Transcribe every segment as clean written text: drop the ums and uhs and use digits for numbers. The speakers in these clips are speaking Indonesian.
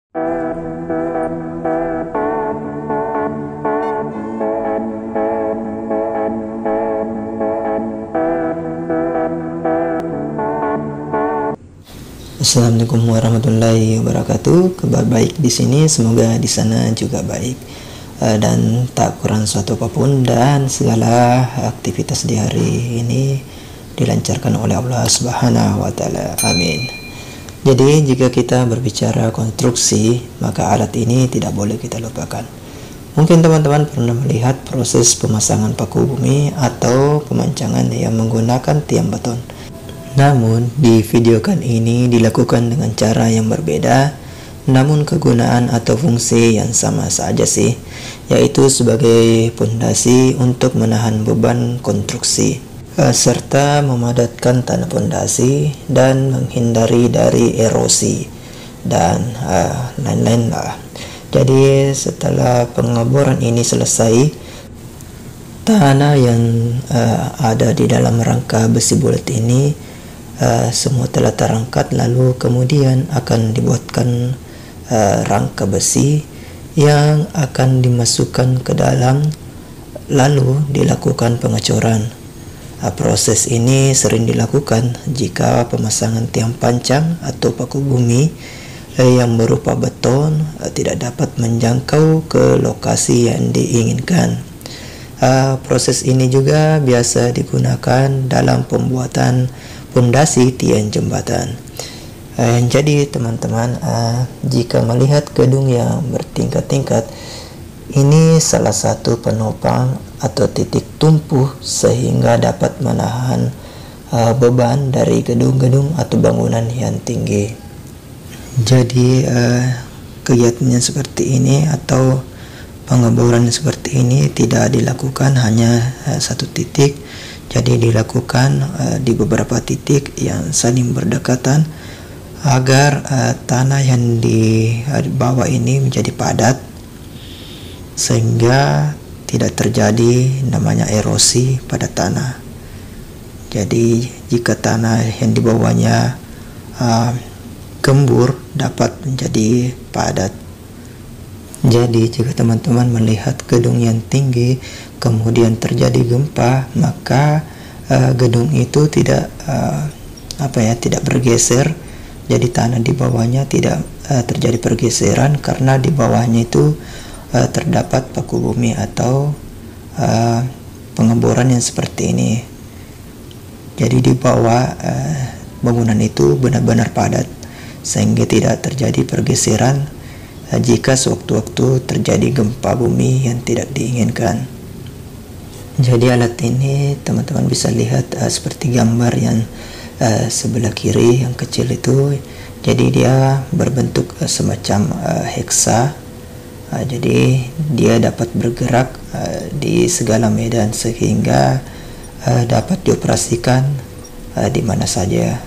Assalamualaikum warahmatullahi wabarakatuh. Kabar baik di sini, semoga di sana juga baik dan tak kurang suatu apapun, dan segala aktivitas di hari ini dilancarkan oleh Allah Subhanahu wa taala. Amin. Jadi jika kita berbicara konstruksi, maka alat ini tidak boleh kita lupakan. Mungkin teman-teman pernah melihat proses pemasangan paku bumi atau pemancangan yang menggunakan tiang beton. Namun di video kali ini dilakukan dengan cara yang berbeda, namun kegunaan atau fungsi yang sama saja sih, yaitu sebagai pondasi untuk menahan beban konstruksi, serta memadatkan tanah pondasi dan menghindari dari erosi dan lain-lain lah. Jadi setelah pengeboran ini selesai, tanah yang ada di dalam rangka besi bulat ini semua telah terangkat, lalu kemudian akan dibuatkan rangka besi yang akan dimasukkan ke dalam, lalu dilakukan pengecoran. Proses ini sering dilakukan jika pemasangan tiang pancang atau paku bumi yang berupa beton tidak dapat menjangkau ke lokasi yang diinginkan. Proses ini juga biasa digunakan dalam pembuatan pondasi tiang jembatan. Jadi teman-teman, jika melihat gedung yang bertingkat-tingkat, ini salah satu penopang atau titik tumpuh sehingga dapat menahan beban dari gedung-gedung atau bangunan yang tinggi. Jadi kegiatannya seperti ini atau pengeboran seperti ini tidak dilakukan hanya satu titik, jadi dilakukan di beberapa titik yang saling berdekatan agar tanah yang di bawah ini menjadi padat sehingga tidak terjadi namanya erosi pada tanah. Jadi jika tanah yang di bawahnya gembur dapat menjadi padat. Jadi jika teman-teman melihat gedung yang tinggi kemudian terjadi gempa, maka gedung itu tidak tidak bergeser. Jadi tanah di bawahnya tidak terjadi pergeseran karena di bawahnya itu terdapat paku bumi atau pengeboran yang seperti ini. Jadi di bawah bangunan itu benar-benar padat sehingga tidak terjadi pergeseran jika sewaktu-waktu terjadi gempa bumi yang tidak diinginkan. Jadi alat ini teman-teman bisa lihat seperti gambar yang sebelah kiri yang kecil itu. Jadi dia berbentuk semacam heksa. Jadi dia dapat bergerak di segala medan sehingga dapat dioperasikan di mana saja.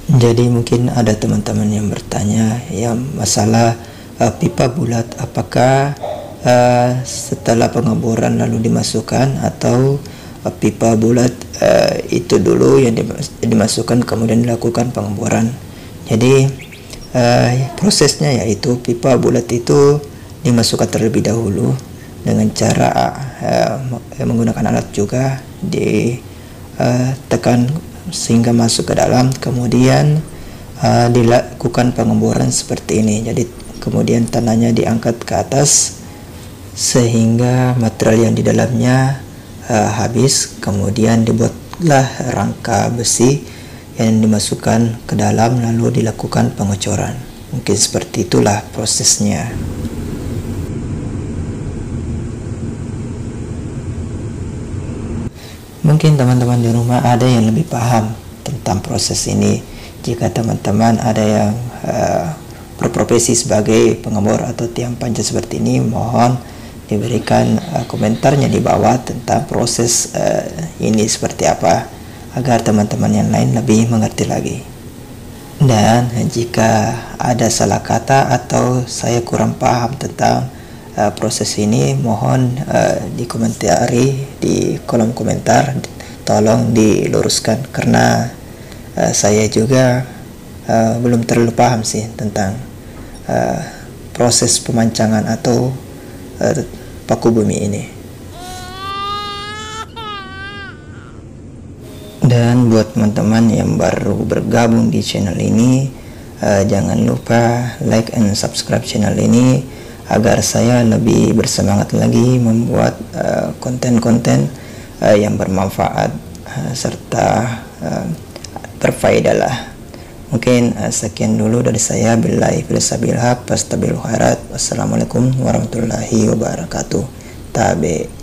Jadi mungkin ada teman-teman yang bertanya yang masalah pipa bulat, apakah setelah pengeboran lalu dimasukkan atau pipa bulat itu dulu yang dimasukkan kemudian dilakukan pengeboran. Jadi prosesnya yaitu pipa bulat itu dimasukkan terlebih dahulu dengan cara menggunakan alat juga, ditekan sehingga masuk ke dalam, kemudian dilakukan pengeboran seperti ini. Jadi kemudian tanahnya diangkat ke atas sehingga material yang di dalamnya habis, kemudian dibuatlah rangka besi yang dimasukkan ke dalam lalu dilakukan pengecoran. Mungkin seperti itulah prosesnya. Mungkin teman-teman di rumah ada yang lebih paham tentang proses ini. Jika teman-teman ada yang berprofesi sebagai pengebor atau tiang pancang seperti ini, mohon diberikan komentarnya di bawah tentang proses ini seperti apa, agar teman-teman yang lain lebih mengerti lagi. Dan jika ada salah kata atau saya kurang paham tentang proses ini, mohon dikomentari di kolom komentar, tolong diluruskan karena saya juga belum terlalu paham sih tentang proses pemancangan atau paku bumi ini. Dan buat teman-teman yang baru bergabung di channel ini, jangan lupa like and subscribe channel ini agar saya lebih bersemangat lagi membuat konten-konten yang bermanfaat serta berfaedah lah. Mungkin sekian dulu dari saya. Billahi filasabil haq, fastabil khairat. Wassalamualaikum warahmatullahi wabarakatuh. Tabe.